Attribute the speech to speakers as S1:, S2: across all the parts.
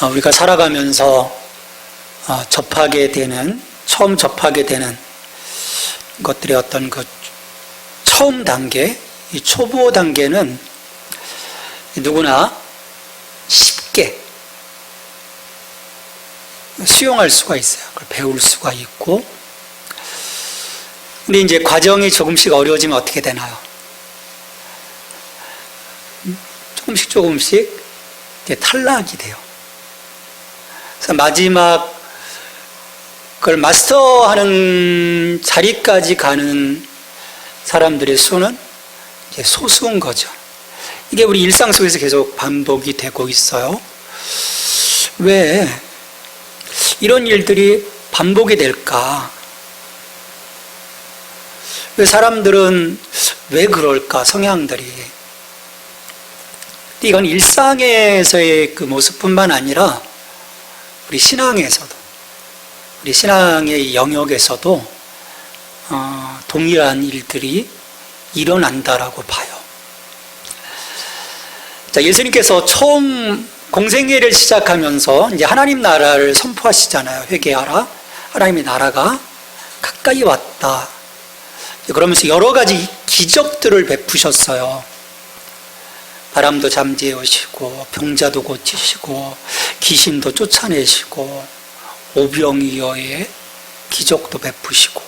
S1: 우리가 살아가면서 처음 접하게 되는 것들의 어떤 그 처음 단계, 이 초보 단계는 누구나 쉽게 수용할 수가 있어요. 그걸 배울 수가 있고, 근데 이제 과정이 조금씩 어려워지면 어떻게 되나요? 조금씩 이제 탈락이 돼요. 그래서 마지막 그걸 마스터하는 자리까지 가는 사람들의 수는 이제 소수인 거죠. 이게 우리 일상 속에서 계속 반복이 되고 있어요. 왜 이런 일들이 반복이 될까? 왜 사람들은 왜 그럴까? 성향들이. 이건 일상에서의 그 모습뿐만 아니라 우리 신앙의 영역에서도 동일한 일들이 일어난다라고 봐요. 자, 예수님께서 처음 공생애를 시작하면서 이제 하나님 나라를 선포하시잖아요. 회개하라. 하나님의 나라가 가까이 왔다. 그러면서 여러 가지 기적들을 베푸셨어요. 바람도 잠재우시고, 병자도 고치시고, 귀신도 쫓아내시고, 오병이어의 기적도 베푸시고,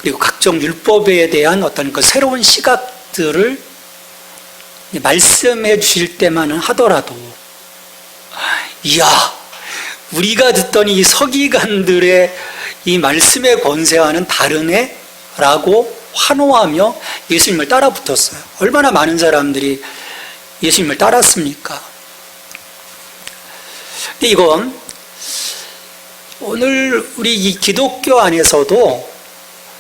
S1: 그리고 각종 율법에 대한 어떤 그 새로운 시각들을 말씀해 주실 때만은 하더라도, 이야, 우리가 듣던 이 서기관들의 이 말씀의 권세와는 다르네? 라고 환호하며 예수님을 따라 붙었어요. 얼마나 많은 사람들이 예수님을 따랐습니까? 근데 이건 오늘 우리 이 기독교 안에서도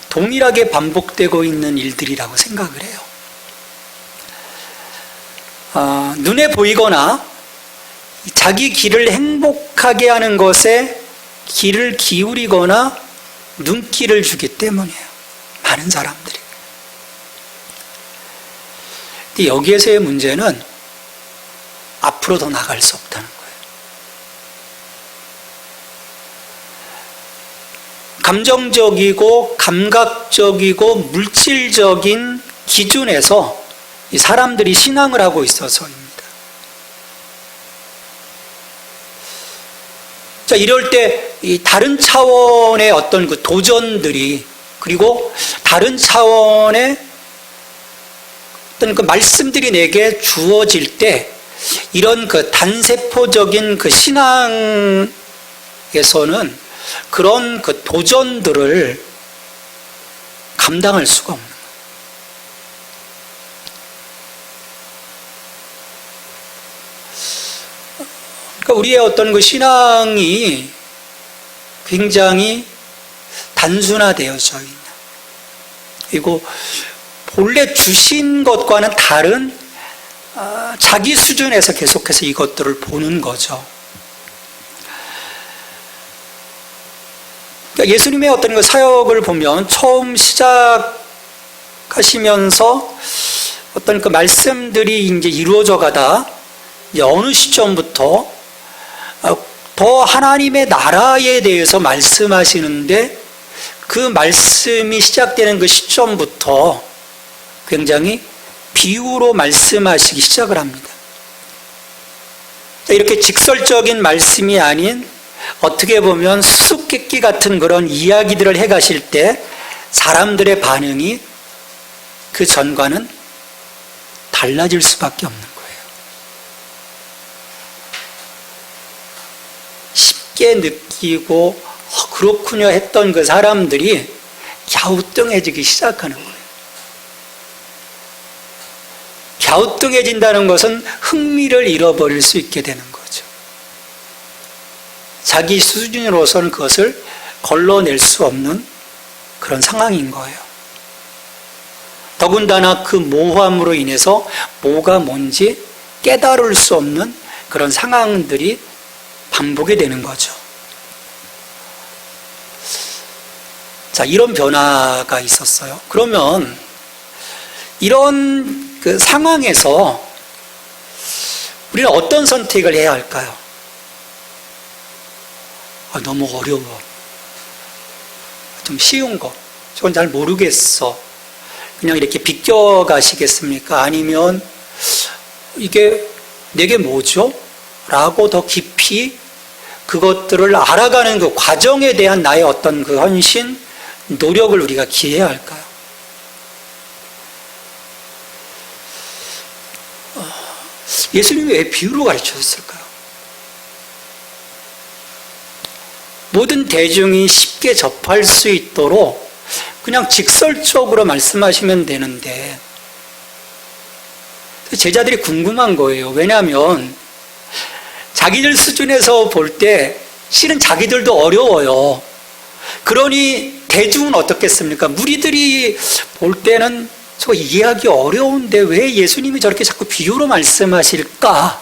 S1: 동일하게 반복되고 있는 일들이라고 생각을 해요. 눈에 보이거나 자기 길을 행복하게 하는 것에 길을 기울이거나 눈길을 주기 때문이에요. 많은 사람들이. 근데 여기에서의 문제는 앞으로 더 나갈 수 없다는 거예요. 감정적이고 감각적이고 물질적인 기준에서 이 사람들이 신앙을 하고 있어서입니다. 자, 이럴 때 이 다른 차원의 어떤 그 도전들이, 그리고 다른 차원의 어떤 그 말씀들이 내게 주어질 때, 이런 그 단세포적인 그 신앙에서는 그런 그 도전들을 감당할 수가 없는 거예요. 그러니까 우리의 어떤 그 신앙이 굉장히 단순화되어져 있는, 그리고 본래 주신 것과는 다른 자기 수준에서 계속해서 이것들을 보는 거죠. 그러니까 예수님의 어떤 그 사역을 보면 처음 시작하시면서 어떤 그 말씀들이 이제 이루어져 가다 이제 어느 시점부터 더 하나님의 나라에 대해서 말씀하시는데, 그 말씀이 시작되는 그 시점부터 굉장히 비유로 말씀하시기 시작을 합니다. 이렇게 직설적인 말씀이 아닌 어떻게 보면 수수께끼 같은 그런 이야기들을 해가실 때 사람들의 반응이 그 전과는 달라질 수밖에 없는 거예요. 쉽게 느끼고 그렇군요 했던 그 사람들이 갸우뚱해지기 시작하는 거예요. 갸우뚱해진다는 것은 흥미를 잃어버릴 수 있게 되는 거죠. 자기 수준으로서는 그것을 걸러낼 수 없는 그런 상황인 거예요. 더군다나 그 모함으로 인해서 뭐가 뭔지 깨달을 수 없는 그런 상황들이 반복이 되는 거죠. 자, 이런 변화가 있었어요. 그러면 이런 그 상황에서 우리는 어떤 선택을 해야 할까요? 너무 어려워. 좀 쉬운 거. 저건 잘 모르겠어. 그냥 이렇게 비껴가시겠습니까? 아니면 이게 내게 뭐죠? 라고 더 깊이 그것들을 알아가는 그 과정에 대한 나의 어떤 그 헌신, 노력을 우리가 기해야 할까요? 예수님이 왜 비유로 가르쳐줬을까요? 모든 대중이 쉽게 접할 수 있도록 그냥 직설적으로 말씀하시면 되는데 제자들이 궁금한 거예요. 왜냐하면 자기들 수준에서 볼 때 실은 자기들도 어려워요. 그러니 대중은 어떻겠습니까? 무리들이 볼 때는 저 이해하기 어려운데 왜 예수님이 저렇게 자꾸 비유로 말씀하실까?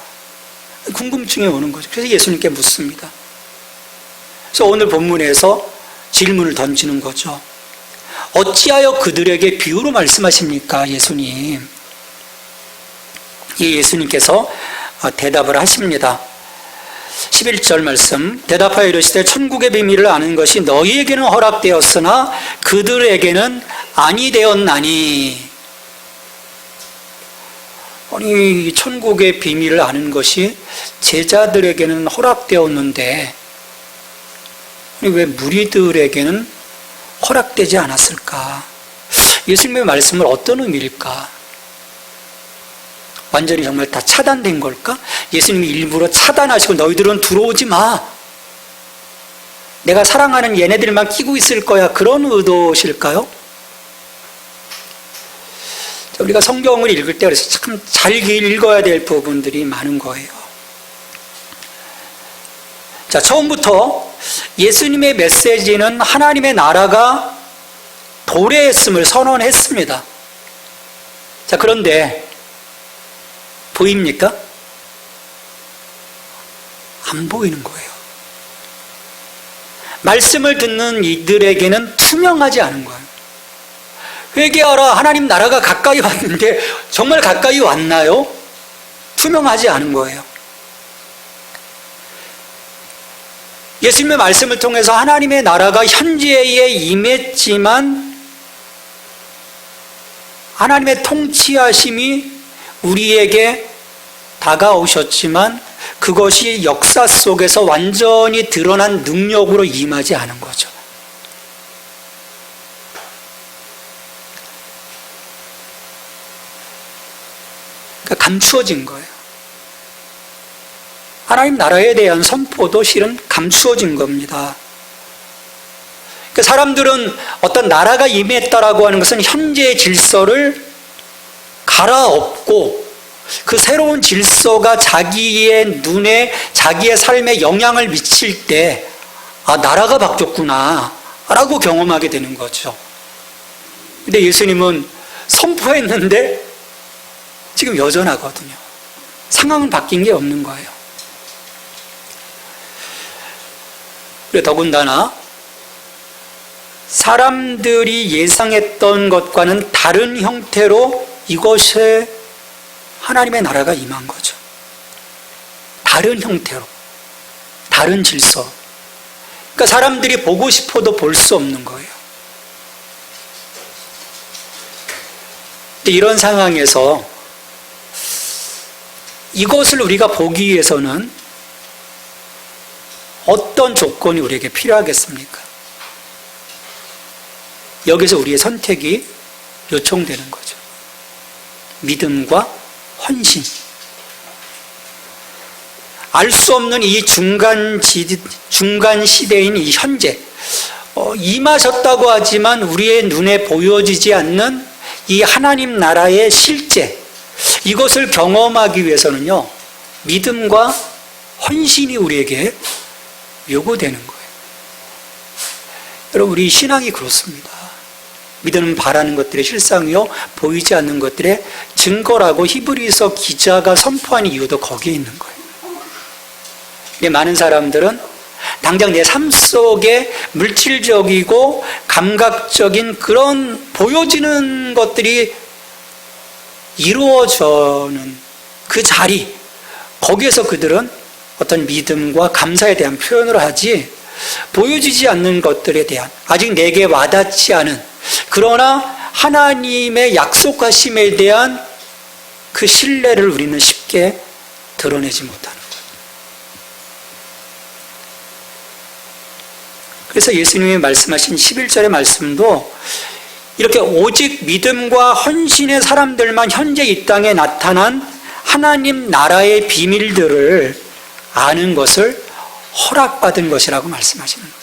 S1: 궁금증이 오는 거죠. 그래서 예수님께 묻습니다. 그래서 오늘 본문에서 질문을 던지는 거죠. 어찌하여 그들에게 비유로 말씀하십니까, 예수님? 이 예수님께서 대답을 하십니다. 11절 말씀, 대답하여 이르시되 천국의 비밀을 아는 것이 너희에게는 허락되었으나 그들에게는 아니 되었나니. 아니, 천국의 비밀을 아는 것이 제자들에게는 허락되었는데 왜 무리들에게는 허락되지 않았을까? 예수님의 말씀은 어떤 의미일까? 완전히 정말 다 차단된 걸까? 예수님이 일부러 차단하시고 너희들은 들어오지 마. 내가 사랑하는 얘네들만 끼고 있을 거야. 그런 의도실까요? 우리가 성경을 읽을 때 그래서 참 잘 읽어야 될 부분들이 많은 거예요. 자, 처음부터 예수님의 메시지는 하나님의 나라가 도래했음을 선언했습니다. 자, 그런데 보입니까? 안 보이는 거예요. 말씀을 듣는 이들에게는 투명하지 않은 거예요. 회개하라, 하나님 나라가 가까이 왔는데 정말 가까이 왔나요? 투명하지 않은 거예요. 예수님의 말씀을 통해서 하나님의 나라가 현재에 임했지만 하나님의 통치하심이 우리에게 다가오셨지만 그것이 역사 속에서 완전히 드러난 능력으로 임하지 않은 거죠. 그러니까 감추어진 거예요. 하나님 나라에 대한 선포도 실은 감추어진 겁니다. 그러니까 사람들은 어떤 나라가 임했다라고 하는 것은 현재의 질서를 갈아엎고 그 새로운 질서가 자기의 눈에, 자기의 삶에 영향을 미칠 때, 나라가 바뀌었구나 라고 경험하게 되는 거죠. 근데 예수님은 선포했는데 지금 여전하거든요. 상황은 바뀐 게 없는 거예요. 그리고 더군다나 사람들이 예상했던 것과는 다른 형태로 이것에 하나님의 나라가 임한 거죠. 다른 형태로, 다른 질서. 그러니까 사람들이 보고 싶어도 볼 수 없는 거예요. 근데 이런 상황에서 이것을 우리가 보기 위해서는 어떤 조건이 우리에게 필요하겠습니까? 여기서 우리의 선택이 요청되는 거죠. 믿음과 헌신. 알 수 없는 이 중간 시대인 이 현재, 임하셨다고 하지만 우리의 눈에 보여지지 않는 이 하나님 나라의 실제, 이것을 경험하기 위해서는요, 믿음과 헌신이 우리에게 요구되는 거예요. 여러분, 우리 신앙이 그렇습니다. 믿음은 바라는 것들의 실상이요 보이지 않는 것들의 증거라고 히브리서 기자가 선포한 이유도 거기에 있는 거예요. 많은 사람들은 당장 내 삶 속에 물질적이고 감각적인 그런 보여지는 것들이 이루어져는 그 자리, 거기에서 그들은 어떤 믿음과 감사에 대한 표현을 하지, 보여지지 않는 것들에 대한, 아직 내게 와닿지 않은, 그러나 하나님의 약속하심에 대한 그 신뢰를 우리는 쉽게 드러내지 못하는 거예요. 그래서 예수님이 말씀하신 11절의 말씀도 이렇게 오직 믿음과 헌신의 사람들만 현재 이 땅에 나타난 하나님 나라의 비밀들을 아는 것을 허락받은 것이라고 말씀하시는 거예요.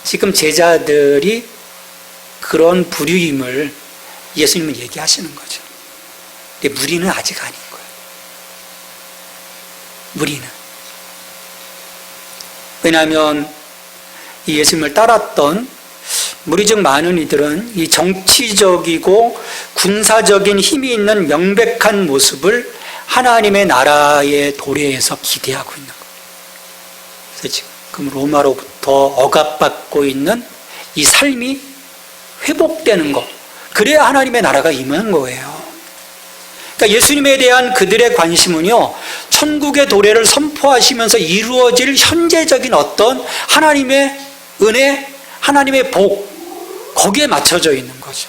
S1: 지금 제자들이 그런 부류임을 예수님은 얘기하시는 거죠. 근데 무리는 아직 아닌 거예요. 무리는. 왜냐하면 이 예수님을 따랐던 무리 중 많은 이들은 이 정치적이고 군사적인 힘이 있는 명백한 모습을 하나님의 나라의 도래에서 기대하고 있는 거예요. 그래서 지금 로마로부터 억압받고 있는 이 삶이 회복되는 것, 그래야 하나님의 나라가 임하는 거예요. 그러니까 예수님에 대한 그들의 관심은요, 천국의 도래를 선포하시면서 이루어질 현재적인 어떤 하나님의 은혜, 하나님의 복, 거기에 맞춰져 있는 거죠.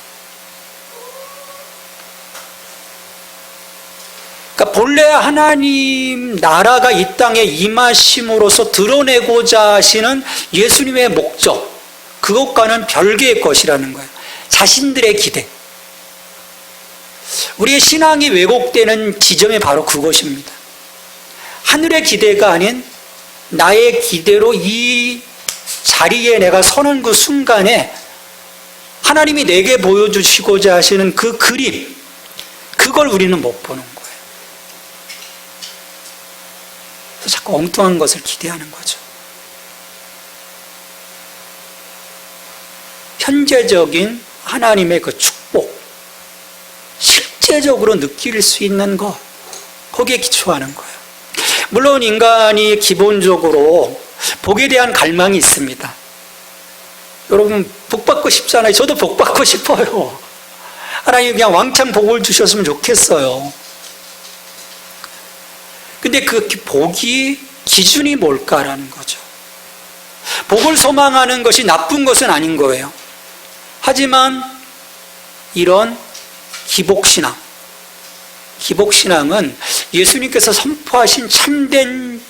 S1: 그러니까 본래 하나님 나라가 이 땅에 임하심으로써 드러내고자 하시는 예수님의 목적, 그것과는 별개의 것이라는 거예요. 자신들의 기대. 우리의 신앙이 왜곡되는 지점이 바로 그것입니다. 하늘의 기대가 아닌 나의 기대로 이 자리에 내가 서는 그 순간에 하나님이 내게 보여주시고자 하시는 그 그림, 그걸 우리는 못 보는 거예요. 그래서 자꾸 엉뚱한 것을 기대하는 거죠. 현재적인 하나님의 그 축복, 실제적으로 느낄 수 있는 것, 거기에 기초하는 거예요. 물론 인간이 기본적으로 복에 대한 갈망이 있습니다. 여러분, 복 받고 싶잖아요. 저도 복 받고 싶어요. 하나님 그냥 왕창 복을 주셨으면 좋겠어요. 근데 그 복이 기준이 뭘까라는 거죠. 복을 소망하는 것이 나쁜 것은 아닌 거예요. 하지만 이런 기복신앙은 예수님께서 선포하신 참된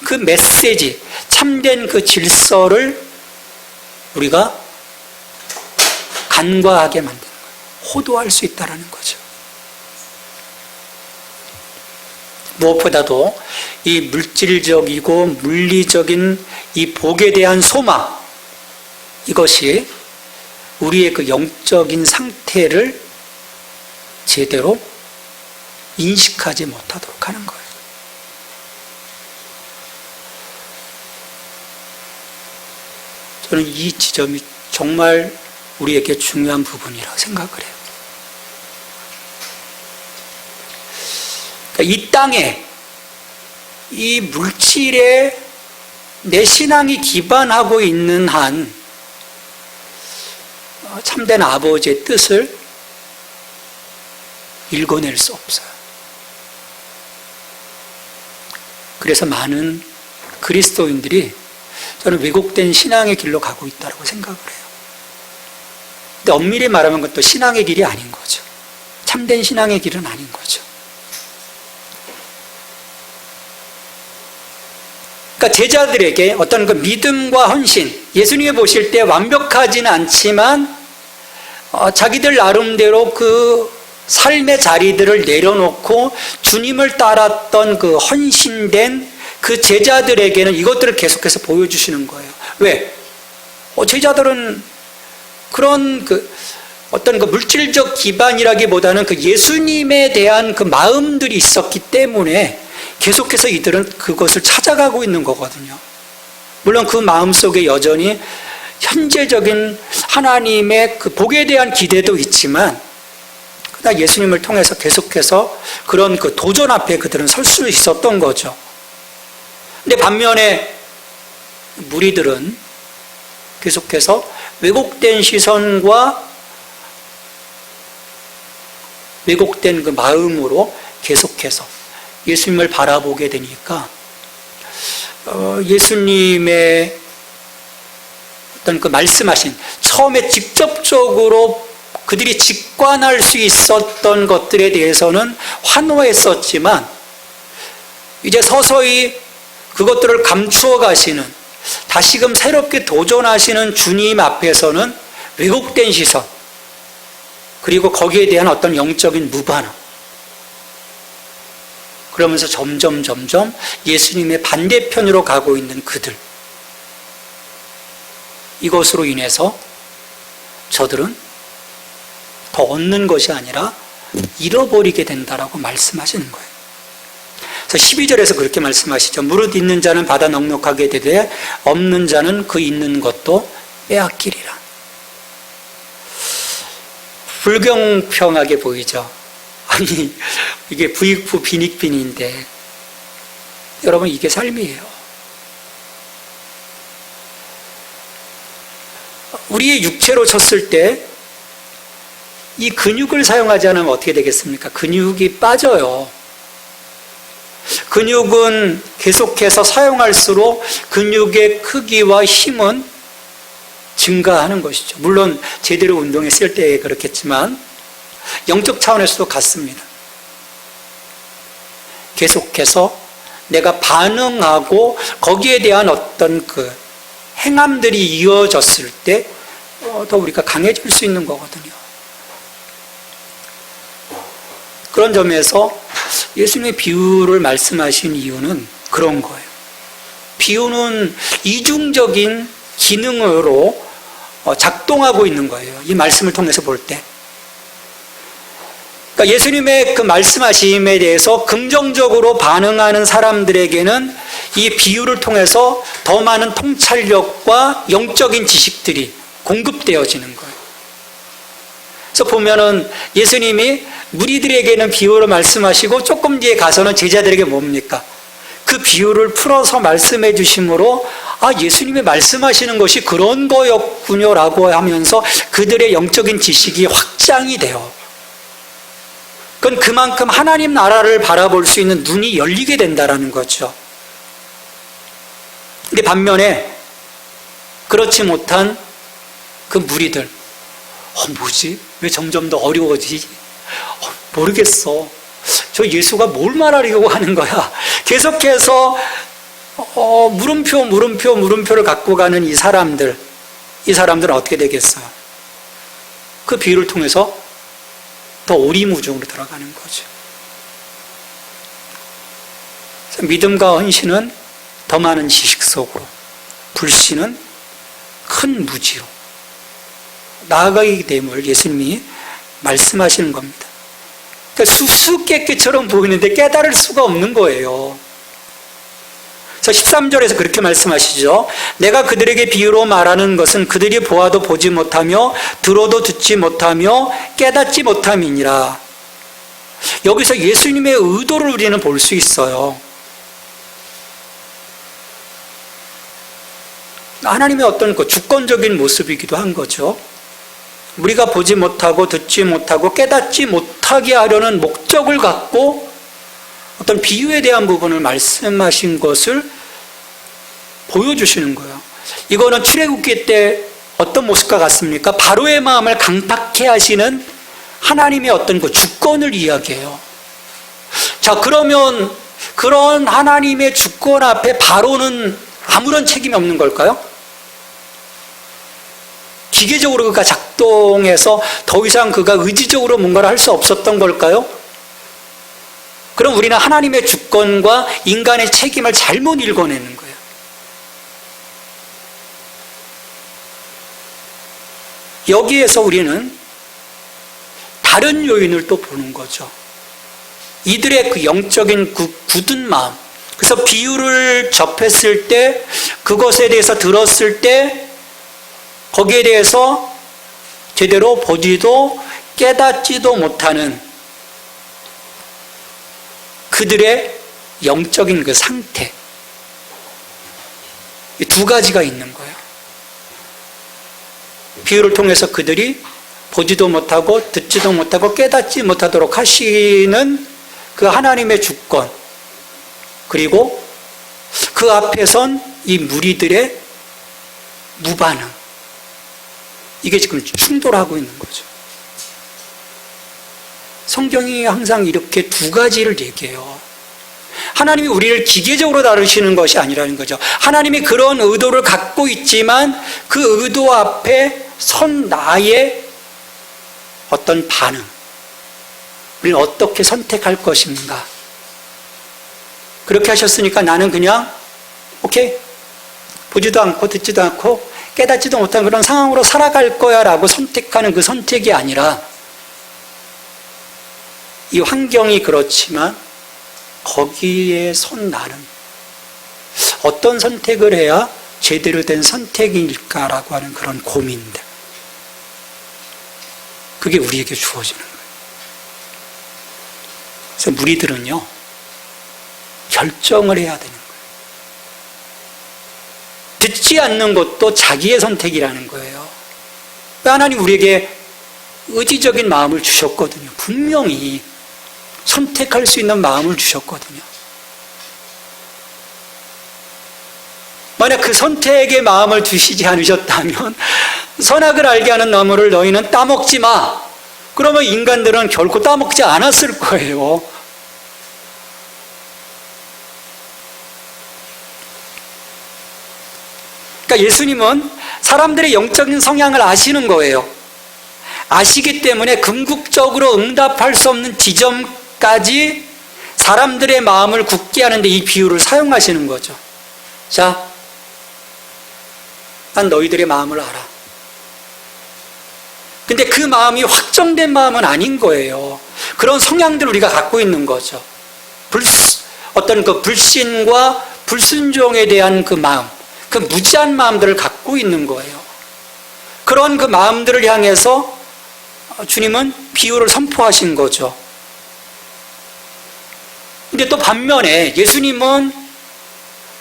S1: 그 메시지, 참된 그 질서를 우리가 간과하게 만드는 거예요. 호도할 수 있다는 거죠. 무엇보다도 이 물질적이고 물리적인 이 복에 대한 소망, 이것이 우리의 그 영적인 상태를 제대로 인식하지 못하도록 하는 거예요. 저는 이 지점이 정말 우리에게 중요한 부분이라고 생각을 해요. 그러니까 이 땅에 이 물질에 내 신앙이 기반하고 있는 한 참된 아버지의 뜻을 읽어낼 수 없어요. 그래서 많은 그리스도인들이 저는 왜곡된 신앙의 길로 가고 있다고 생각을 해요. 근데 엄밀히 말하면 그것도 신앙의 길이 아닌 거죠. 참된 신앙의 길은 아닌 거죠. 그러니까 제자들에게 어떤 그 믿음과 헌신, 예수님이 보실 때 완벽하지는 않지만 자기들 나름대로 그 삶의 자리들을 내려놓고 주님을 따랐던 그 헌신된 그 제자들에게는 이것들을 계속해서 보여주시는 거예요. 왜? 제자들은 그런 그 어떤 그 물질적 기반이라기보다는 그 예수님에 대한 그 마음들이 있었기 때문에 계속해서 이들은 그것을 찾아가고 있는 거거든요. 물론 그 마음 속에 여전히 현재적인 하나님의 그 복에 대한 기대도 있지만, 그러나 예수님을 통해서 계속해서 그런 그 도전 앞에 그들은 설 수 있었던 거죠. 근데 반면에 무리들은 계속해서 왜곡된 시선과 왜곡된 그 마음으로 계속해서 예수님을 바라보게 되니까 예수님의 어떤 그 말씀하신 처음에 직접적으로 그들이 직관할 수 있었던 것들에 대해서는 환호했었지만 이제 서서히 그것들을 감추어 가시는 다시금 새롭게 도전하시는 주님 앞에서는 왜곡된 시선 그리고 거기에 대한 어떤 영적인 무반응 그러면서 점점 예수님의 반대편으로 가고 있는 그들 이것으로 인해서 저들은 더 얻는 것이 아니라 잃어버리게 된다라고 말씀하시는 거예요. 그래서 12절에서 그렇게 말씀하시죠. 무릇 있는 자는 받아 넉넉하게 되되 없는 자는 그 있는 것도 빼앗기리라. 불공평하게 보이죠. 아니 이게 부익부 빈익빈인데 여러분 이게 삶이에요. 우리의 육체로 쳤을 때 이 근육을 사용하지 않으면 어떻게 되겠습니까? 근육이 빠져요. 근육은 계속해서 사용할수록 근육의 크기와 힘은 증가하는 것이죠. 물론 제대로 운동했을 때 그렇겠지만 영적 차원에서도 같습니다. 계속해서 내가 반응하고 거기에 대한 어떤 그 행함들이 이어졌을 때 더 우리가 강해질 수 있는 거거든요. 그런 점에서 예수님의 비유를 말씀하신 이유는 그런 거예요. 비유는 이중적인 기능으로 작동하고 있는 거예요. 이 말씀을 통해서 볼 때. 그러니까 예수님의 그 말씀하심에 대해서 긍정적으로 반응하는 사람들에게는 이 비유를 통해서 더 많은 통찰력과 영적인 지식들이 공급되어지는 거예요. 그래서 보면은 예수님이 무리들에게는 비유로 말씀하시고 조금 뒤에 가서는 제자들에게 뭡니까? 그 비유를 풀어서 말씀해 주심으로 예수님이 말씀하시는 것이 그런 거였군요 라고 하면서 그들의 영적인 지식이 확장이 돼요. 그건 그만큼 하나님 나라를 바라볼 수 있는 눈이 열리게 된다는 거죠. 근데 반면에 그렇지 못한 그 무리들 뭐지? 왜 점점 더 어려워지지? 모르겠어. 저 예수가 뭘 말하려고 하는 거야? 계속해서 물음표를 갖고 가는 이 사람들은 어떻게 되겠어요? 그 비유를 통해서 더 오리무중으로 들어가는 거죠. 믿음과 헌신은 더 많은 지식 속으로, 불신은 큰 무지로 나아가게 됨을 예수님이 말씀하시는 겁니다. 그러니까 수수께끼처럼 보이는데 깨달을 수가 없는 거예요. 그래서 13절에서 그렇게 말씀하시죠. 내가 그들에게 비유로 말하는 것은 그들이 보아도 보지 못하며 들어도 듣지 못하며 깨닫지 못함이니라. 여기서 예수님의 의도를 우리는 볼 수 있어요. 하나님의 어떤 그 주권적인 모습이기도 한 거죠. 우리가 보지 못하고 듣지 못하고 깨닫지 못하게 하려는 목적을 갖고 어떤 비유에 대한 부분을 말씀하신 것을 보여주시는 거예요. 이거는 출애굽기 때 어떤 모습과 같습니까? 바로의 마음을 강팍해 하시는 하나님의 어떤 그 주권을 이야기해요. 자, 그러면 그런 하나님의 주권 앞에 바로는 아무런 책임이 없는 걸까요? 기계적으로 그가 작동해서 더 이상 그가 의지적으로 뭔가를 할 수 없었던 걸까요? 그럼 우리는 하나님의 주권과 인간의 책임을 잘못 읽어내는 거예요. 여기에서 우리는 다른 요인을 또 보는 거죠. 이들의 그 영적인 굳은 마음. 그래서 비유를 접했을 때, 그것에 대해서 들었을 때 거기에 대해서 제대로 보지도 깨닫지도 못하는 그들의 영적인 그 상태, 이 두 가지가 있는 거예요. 비유를 통해서 그들이 보지도 못하고 듣지도 못하고 깨닫지 못하도록 하시는 그 하나님의 주권, 그리고 그 앞에 선 이 무리들의 무반응, 이게 지금 충돌하고 있는 거죠. 성경이 항상 이렇게 두 가지를 얘기해요. 하나님이 우리를 기계적으로 다루시는 것이 아니라는 거죠. 하나님이 그런 의도를 갖고 있지만 그 의도 앞에 선 나의 어떤 반응, 우리는 어떻게 선택할 것인가. 그렇게 하셨으니까 나는 그냥 오케이, 보지도 않고 듣지도 않고 깨닫지도 못한 그런 상황으로 살아갈 거야 라고 선택하는 그 선택이 아니라, 이 환경이 그렇지만 거기에 선 나는 어떤 선택을 해야 제대로 된 선택일까라고 하는 그런 고민들, 그게 우리에게 주어지는 거예요. 그래서 무리들은요, 결정을 해야 되는 거예요. 듣지 않는 것도 자기의 선택이라는 거예요. 하나님 우리에게 의지적인 마음을 주셨거든요. 분명히 선택할 수 있는 마음을 주셨거든요. 만약 그 선택의 마음을 주시지 않으셨다면 선악을 알게 하는 나무를 너희는 따먹지 마. 그러면 인간들은 결코 따먹지 않았을 거예요. 그러니까 예수님은 사람들의 영적인 성향을 아시는 거예요. 아시기 때문에 궁극적으로 응답할 수 없는 지점까지 사람들의 마음을 굳게 하는데 이 비유를 사용하시는 거죠. 자, 난 너희들의 마음을 알아. 근데 그 마음이 확정된 마음은 아닌 거예요. 그런 성향들을 우리가 갖고 있는 거죠. 어떤 그 불신과 불순종에 대한 그 마음, 그 무지한 마음들을 갖고 있는 거예요. 그런 그 마음들을 향해서 주님은 비유를 선포하신 거죠. 근데 또 반면에 예수님은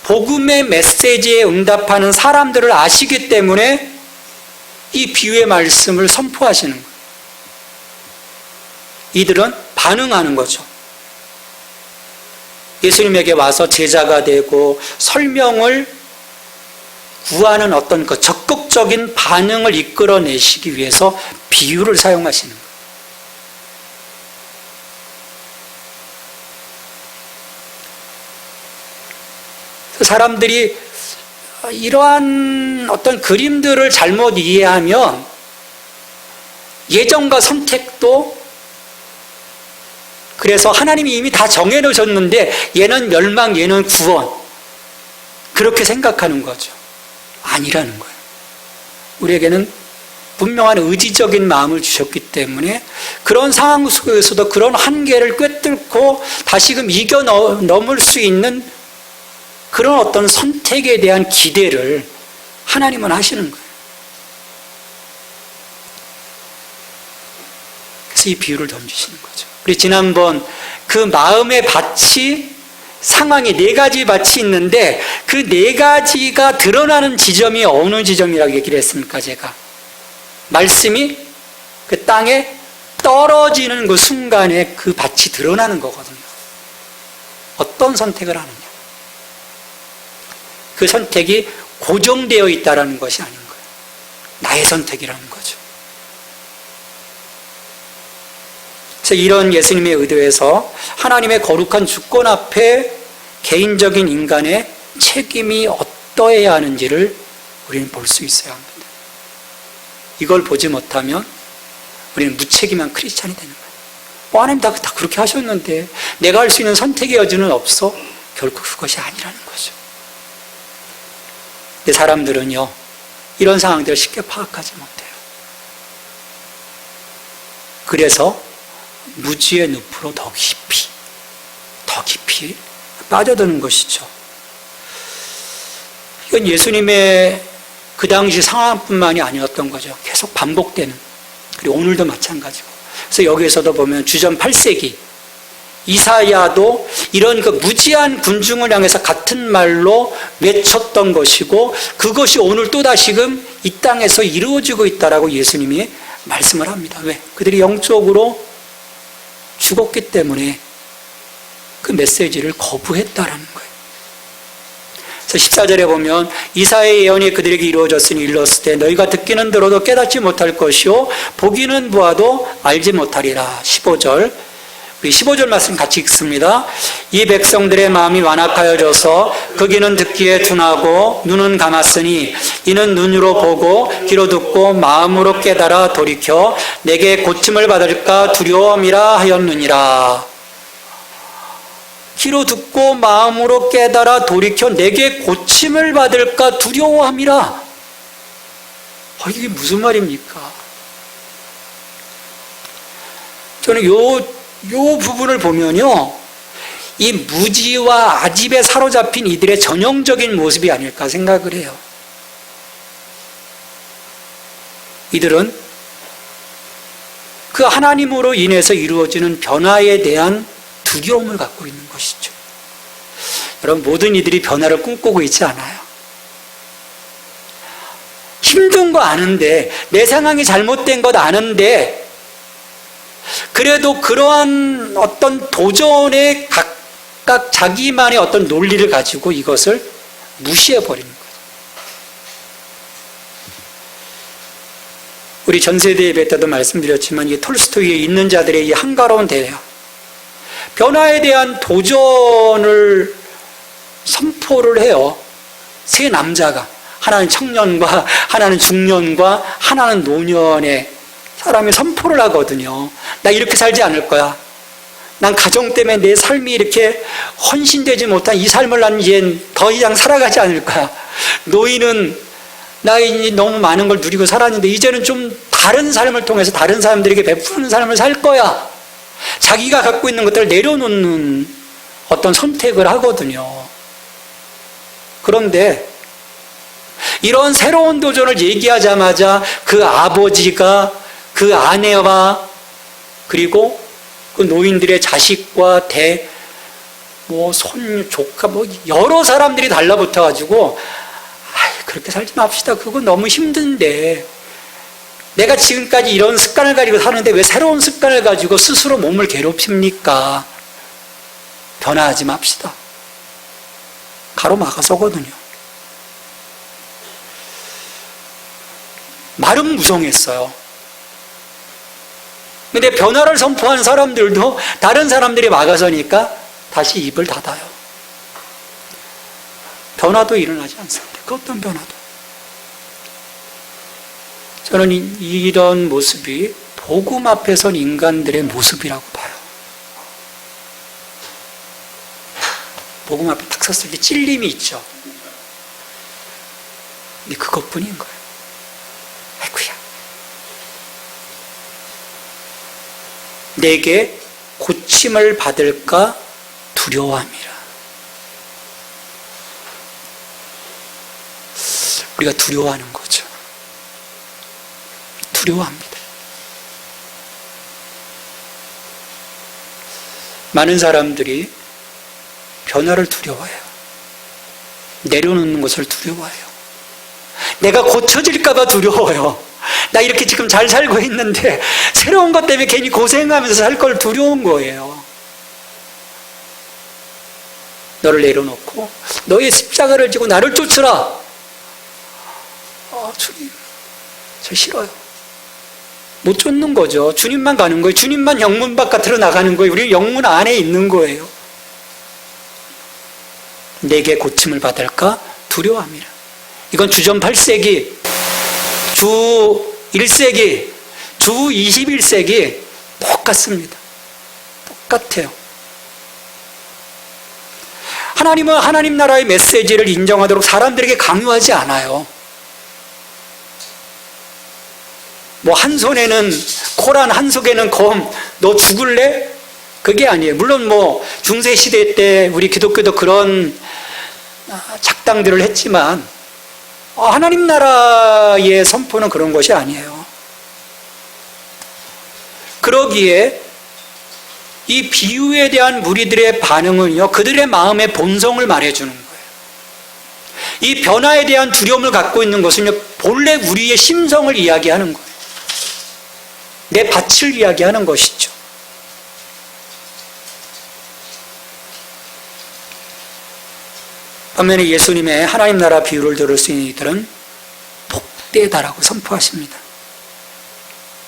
S1: 복음의 메시지에 응답하는 사람들을 아시기 때문에 이 비유의 말씀을 선포하시는 거예요. 이들은 반응하는 거죠. 예수님에게 와서 제자가 되고 설명을 구하는 어떤 그 적극적인 반응을 이끌어내시기 위해서 비유를 사용하시는 거예요. 사람들이 이러한 어떤 그림들을 잘못 이해하면 예정과 선택도, 그래서 하나님이 이미 다 정해놓으셨는데 얘는 멸망, 얘는 구원, 그렇게 생각하는 거죠. 아니라는 거예요. 우리에게는 분명한 의지적인 마음을 주셨기 때문에 그런 상황 속에서도 그런 한계를 꿰뚫고 다시금 이겨 넘을 수 있는 그런 어떤 선택에 대한 기대를 하나님은 하시는 거예요. 그래서 이 비유를 던지시는 거죠. 우리 지난번 그 마음의 밭이, 상황이 네 가지 밭이 있는데 그 네 가지가 드러나는 지점이 어느 지점이라고 얘기를 했습니까? 제가 말씀이 그 땅에 떨어지는 그 순간에 그 밭이 드러나는 거거든요. 어떤 선택을 하느냐, 그 선택이 고정되어 있다는 것이 아닌 거예요. 나의 선택이라는 거죠. 그래서 이런 예수님의 의도에서 하나님의 거룩한 주권 앞에 개인적인 인간의 책임이 어떠해야 하는지를 우리는 볼 수 있어야 합니다. 이걸 보지 못하면 우리는 무책임한 크리스찬이 되는 거예요. 하나님 다 그렇게 하셨는데 내가 할 수 있는 선택의 여지는 없어? 결코 그것이 아니라는 거죠. 근데 사람들은요, 이런 상황들을 쉽게 파악하지 못해요. 그래서 무지의 늪으로 더 깊이 빠져드는 것이죠. 이건 예수님의 그 당시 상황뿐만이 아니었던 거죠. 계속 반복되는, 그리고 오늘도 마찬가지고. 그래서 여기에서도 보면 주전 8세기 이사야도 이런 그 무지한 군중을 향해서 같은 말로 외쳤던 것이고 그것이 오늘 또다시금 이 땅에서 이루어지고 있다라고 예수님이 말씀을 합니다. 왜? 그들이 영적으로 죽었기 때문에 그 메시지를 거부했다라는 거예요. 그래서 14절에 보면 이사야의 예언이 그들에게 이루어졌으니 일렀을 때 너희가 듣기는 들어도 깨닫지 못할 것이요 보기는 보아도 알지 못하리라. 15절 우리 15절 말씀 같이 읽습니다. 이 백성들의 마음이 완악하여져서 그 귀는 듣기에 둔하고 눈은 감았으니 이는 눈으로 보고 귀로 듣고 마음으로 깨달아 돌이켜 내게 고침을 받을까 두려움이라 하였느니라. 귀로 듣고 마음으로 깨달아 돌이켜 내게 고침을 받을까 두려워함이라. 이게 무슨 말입니까? 저는 요 부분을 보면요, 이 무지와 아집에 사로잡힌 이들의 전형적인 모습이 아닐까 생각을 해요. 이들은 그 하나님으로 인해서 이루어지는 변화에 대한 두려움을 갖고 있는 것이죠. 여러분, 모든 이들이 변화를 꿈꾸고 있지 않아요. 힘든 거 아는데, 내 상황이 잘못된 것 아는데, 그래도 그러한 어떤 도전에 각각 자기만의 어떤 논리를 가지고 이것을 무시해버리는 거예요. 우리 전세대 예배 때도 말씀드렸지만 이 톨스토이에 있는 자들의 이 한가로운 대화, 변화에 대한 도전을 선포를 해요. 세 남자가, 하나는 청년과 하나는 중년과 하나는 노년의 사람이 선포를 하거든요. 나 이렇게 살지 않을 거야. 난 가정 때문에 내 삶이 이렇게 헌신되지 못한 이 삶을 난 이젠 더 이상 살아가지 않을 거야. 노인은 나 이제 너무 많은 걸 누리고 살았는데 이제는 좀 다른 삶을 통해서 다른 사람들에게 베푸는 삶을 살 거야. 자기가 갖고 있는 것들을 내려놓는 어떤 선택을 하거든요. 그런데 이런 새로운 도전을 얘기하자마자 그 아버지가 그 아내와 그리고 그 노인들의 자식과 손, 조카, 여러 사람들이 달라붙어가지고, 그렇게 살지 맙시다. 그건 너무 힘든데. 내가 지금까지 이런 습관을 가지고 사는데 왜 새로운 습관을 가지고 스스로 몸을 괴롭힙니까? 변화하지 맙시다. 가로막아서거든요. 말은 무성했어요. 근데 변화를 선포하는 사람들도 다른 사람들이 막아서니까 다시 입을 닫아요. 변화도 일어나지 않습니다. 그 어떤 변화도. 저는 이런 모습이 복음 앞에 선 인간들의 모습이라고 봐요. 복음 앞에 딱 섰을 때 찔림이 있죠. 근데 그것뿐인 거예요. 아이고야. 내게 고침을 받을까 두려워함이라. 우리가 두려워하는 거죠. 두려워합니다. 많은 사람들이 변화를 두려워해요. 내려놓는 것을 두려워해요. 내가 고쳐질까 봐 두려워요. 나 이렇게 지금 잘 살고 있는데 새로운 것 때문에 괜히 고생하면서 살 걸 두려운 거예요. 너를 내려놓고 너의 십자가를 지고 나를 쫓으라. 주님, 저 싫어요. 못 쫓는 거죠. 주님만 가는 거예요. 주님만 영문 바깥으로 나가는 거예요. 우리 영문 안에 있는 거예요. 내게 고침을 받을까 두려워함이라. 이건 주전 8세기, 주 1세기, 주 21세기 똑같습니다. 똑같아요. 하나님은 하나님 나라의 메시지를 인정하도록 사람들에게 강요하지 않아요. 한 손에는 코란, 한 속에는 검, 너 죽을래? 그게 아니에요. 물론 중세시대 때 우리 기독교도 그런 작당들을 했지만, 하나님 나라의 선포는 그런 것이 아니에요. 그러기에 이 비유에 대한 무리들의 반응은요, 그들의 마음의 본성을 말해주는 거예요. 이 변화에 대한 두려움을 갖고 있는 것은요, 본래 우리의 심성을 이야기하는 거예요. 내 밭을 이야기하는 것이죠. 반면에 예수님의 하나님 나라 비유를 들을 수 있는 이들은 복되다라고 선포하십니다.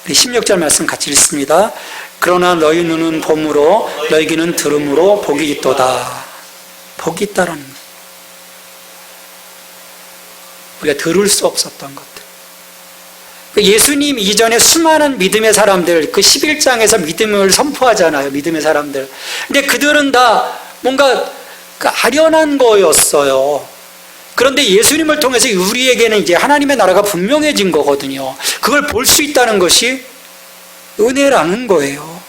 S1: 우리 16절 말씀 같이 읽습니다. 그러나 너희 눈은 봄으로 너희 귀는 들음으로 복이 있도다. 복이 있다라는 거예요. 우리가 들을 수 없었던 것들. 예수님 이전에 수많은 믿음의 사람들, 그 11장에서 믿음을 선포하잖아요. 믿음의 사람들. 근데 그들은 다 뭔가 아련한 거였어요. 그런데 예수님을 통해서 우리에게는 이제 하나님의 나라가 분명해진 거거든요. 그걸 볼 수 있다는 것이 은혜라는 거예요.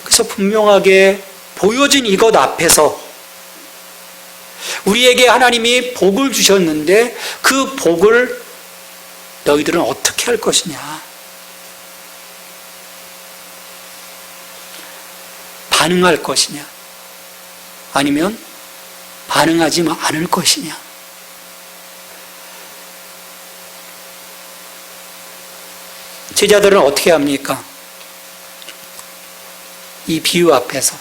S1: 그래서 분명하게 보여진 이것 앞에서 우리에게 하나님이 복을 주셨는데 그 복을 너희들은 어떻게 할 것이냐? 반응할 것이냐? 아니면 반응하지 않을 것이냐? 제자들은 어떻게 합니까? 이 비유 앞에서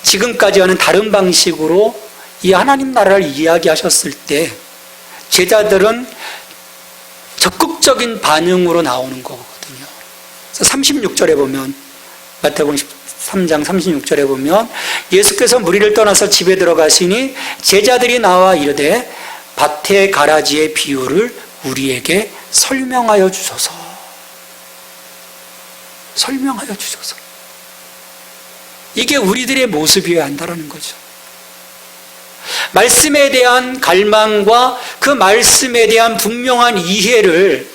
S1: 지금까지와는 다른 방식으로 이 하나님 나라를 이야기하셨을 때 제자들은 적극적인 반응으로 나오는 거거든요. 그래서 36절에 보면, 마태복음 3장 36절에 보면 예수께서 무리를 떠나서 집에 들어가시니 제자들이 나와 이르되 밭의 가라지의 비유를 우리에게 설명하여 주소서. 설명하여 주소서. 이게 우리들의 모습이어야 한다는 거죠. 말씀에 대한 갈망과 그 말씀에 대한 분명한 이해를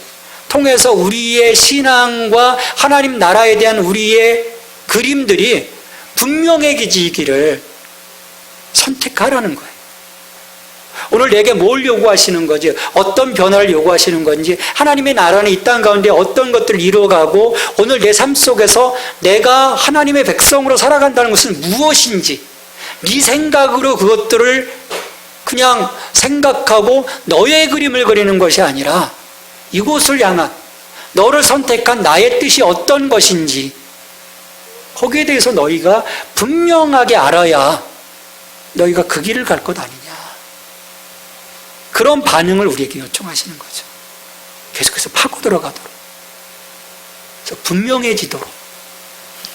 S1: 통해서 우리의 신앙과 하나님 나라에 대한 우리의 그림들이 분명해지기를 선택하라는 거예요. 오늘 내게 뭘 요구하시는 거지? 어떤 변화를 요구하시는 건지, 하나님의 나라는 이 땅 가운데 어떤 것들을 이루어가고 오늘 내 삶 속에서 내가 하나님의 백성으로 살아간다는 것은 무엇인지, 네 생각으로 그것들을 그냥 생각하고 너의 그림을 그리는 것이 아니라 이곳을 향한 너를 선택한 나의 뜻이 어떤 것인지 거기에 대해서 너희가 분명하게 알아야 너희가 그 길을 갈 것 아니냐. 그런 반응을 우리에게 요청하시는 거죠. 계속해서 파고 들어가도록, 그래서 분명해지도록,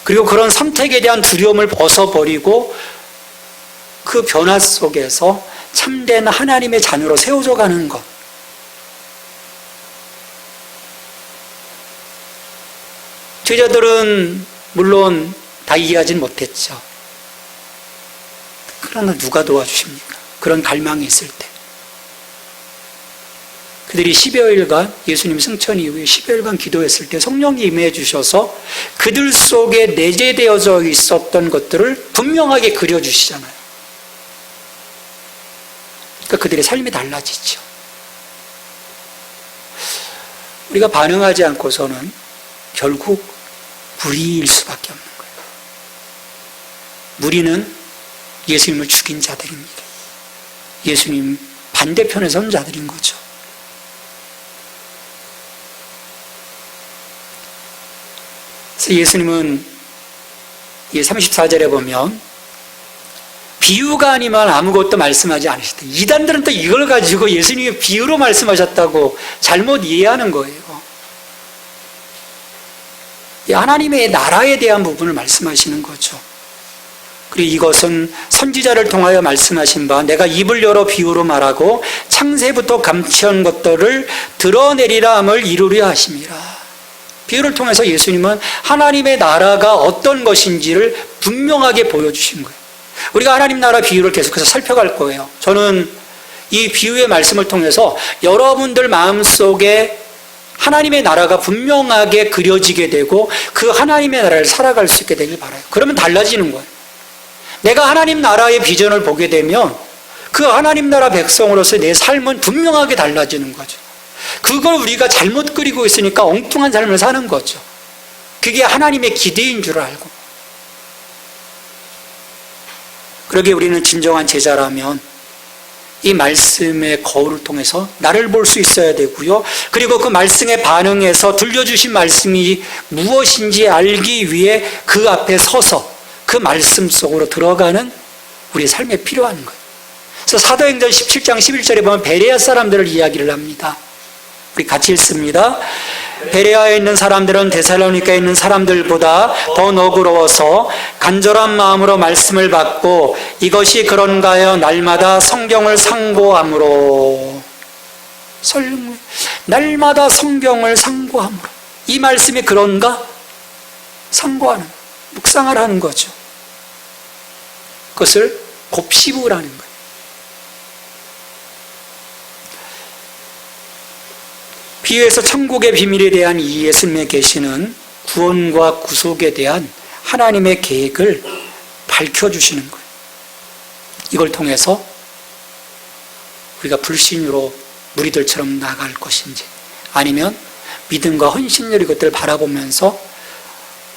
S1: 그리고 그런 선택에 대한 두려움을 벗어버리고 그 변화 속에서 참된 하나님의 자녀로 세워져 가는 것. 제자들은 물론 다 이해하진 못했죠. 그러나 누가 도와주십니까? 그런 갈망이 있을 때. 그들이 10여일간, 예수님 승천 이후에 10여일간 기도했을 때 성령이 임해 주셔서 그들 속에 내재되어져 있었던 것들을 분명하게 그려주시잖아요. 그러니까 그들의 삶이 달라지죠. 우리가 반응하지 않고서는 결국 무리일 수밖에 없는 거예요. 무리는 예수님을 죽인 자들입니다. 예수님 반대편에 선 자들인 거죠. 그래서 예수님은 이 34절에 보면 비유가 아니면 아무것도 말씀하지 않으시다. 이단들은 또 이걸 가지고 예수님이 비유로 말씀하셨다고 잘못 이해하는 거예요. 하나님의 나라에 대한 부분을 말씀하시는 거죠. 그리고 이것은 선지자를 통하여 말씀하신 바 내가 입을 열어 비유로 말하고 창세부터 감추한 것들을 드러내리라 함을 이루려 하심이라. 비유를 통해서 예수님은 하나님의 나라가 어떤 것인지를 분명하게 보여주신 거예요. 우리가 하나님 나라 비유를 계속해서 살펴갈 거예요. 저는 이 비유의 말씀을 통해서 여러분들 마음속에 하나님의 나라가 분명하게 그려지게 되고 그 하나님의 나라를 살아갈 수 있게 되길 바라요. 그러면 달라지는 거예요. 내가 하나님 나라의 비전을 보게 되면 그 하나님 나라 백성으로서 내 삶은 분명하게 달라지는 거죠. 그걸 우리가 잘못 그리고 있으니까 엉뚱한 삶을 사는 거죠. 그게 하나님의 기대인 줄 알고. 그러기에 우리는 진정한 제자라면 이 말씀의 거울을 통해서 나를 볼 수 있어야 되고요. 그리고 그 말씀에 반응해서 들려주신 말씀이 무엇인지 알기 위해 그 앞에 서서 그 말씀 속으로 들어가는 우리의 삶에 필요한 거예요. 그래서 사도행전 17장 11절에 보면 베레아 사람들을 이야기를 합니다. 우리 같이 읽습니다. 베레아에 있는 사람들은 데살로니가에 있는 사람들보다 더 너그러워서 간절한 마음으로 말씀을 받고 이것이 그런가 하여 날마다 성경을 상고함으로 날마다 성경을 상고함으로 이 말씀이 그런가? 상고하는, 묵상을 하는 거죠. 그것을 곱씹으라는 거예요. 비유에서 천국의 비밀에 대한 이 예수님의 계시는 구원과 구속에 대한 하나님의 계획을 밝혀주시는 거예요. 이걸 통해서 우리가 불신으로 무리들처럼 나갈 것인지 아니면 믿음과 헌신으로 이것들을 바라보면서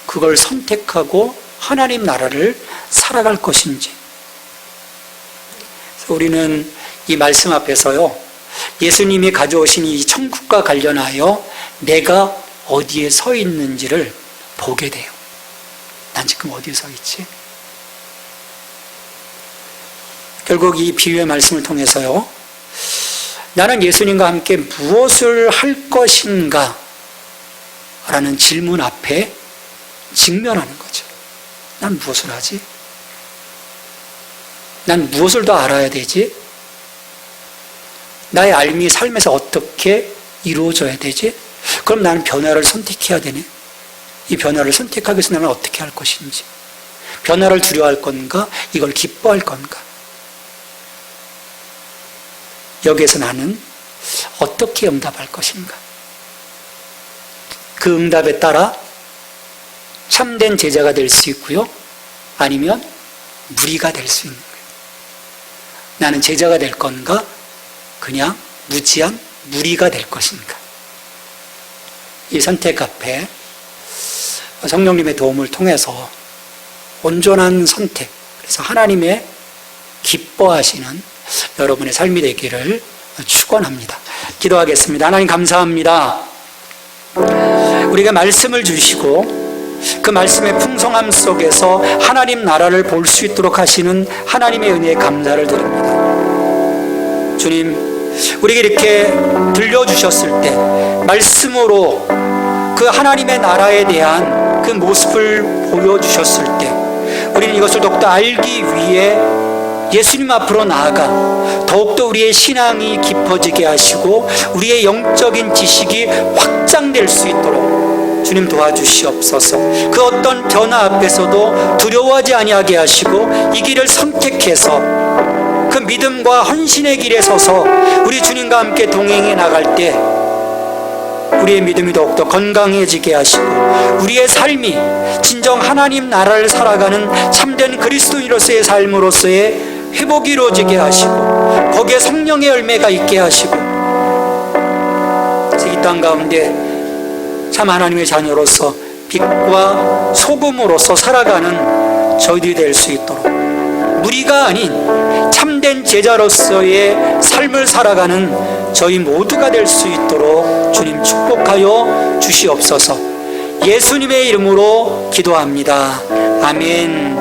S1: 그걸 선택하고 하나님 나라를 살아갈 것인지. 그래서 우리는 이 말씀 앞에서요, 예수님이 가져오신 이 천국과 관련하여 내가 어디에 서 있는지를 보게 돼요. 난 지금 어디에 서 있지? 결국 이 비유의 말씀을 통해서요, 나는 예수님과 함께 무엇을 할 것인가? 라는 질문 앞에 직면하는 거죠. 난 무엇을 하지? 난 무엇을 더 알아야 되지? 나의 삶이 삶에서 어떻게 이루어져야 되지? 그럼 나는 변화를 선택해야 되네. 이 변화를 선택하기 위해서 나는 어떻게 할 것인지. 변화를 두려워할 건가? 이걸 기뻐할 건가? 여기에서 나는 어떻게 응답할 것인가? 그 응답에 따라 참된 제자가 될 수 있고요. 아니면 무리가 될 수 있는 거예요. 나는 제자가 될 건가? 그냥 무지한 무리가 될 것인가? 이 선택 앞에 성령님의 도움을 통해서 온전한 선택, 그래서 하나님의 기뻐하시는 여러분의 삶이 되기를 축원합니다. 기도하겠습니다. 하나님 감사합니다. 우리가 말씀을 주시고 그 말씀의 풍성함 속에서 하나님 나라를 볼 수 있도록 하시는 하나님의 은혜에 감사를 드립니다. 주님, 우리에게 이렇게 들려주셨을 때 말씀으로 그 하나님의 나라에 대한 그 모습을 보여주셨을 때 우리는 이것을 더욱더 알기 위해 예수님 앞으로 나아가 더욱더 우리의 신앙이 깊어지게 하시고 우리의 영적인 지식이 확장될 수 있도록 주님 도와주시옵소서. 그 어떤 변화 앞에서도 두려워하지 아니하게 하시고 이 길을 선택해서 그 믿음과 헌신의 길에 서서 우리 주님과 함께 동행해 나갈 때 우리의 믿음이 더욱더 건강해지게 하시고 우리의 삶이 진정 하나님 나라를 살아가는 참된 그리스도인으로서의 삶으로서의 회복이 이루어지게 하시고 거기에 성령의 열매가 있게 하시고 이 땅 가운데 참 하나님의 자녀로서 빛과 소금으로서 살아가는 저희들이 될 수 있도록 무리가 아닌 참된 제자로서의 삶을 살아가는 저희 모두가 될 수 있도록 주님 축복하여 주시옵소서. 예수님의 이름으로 기도합니다. 아멘.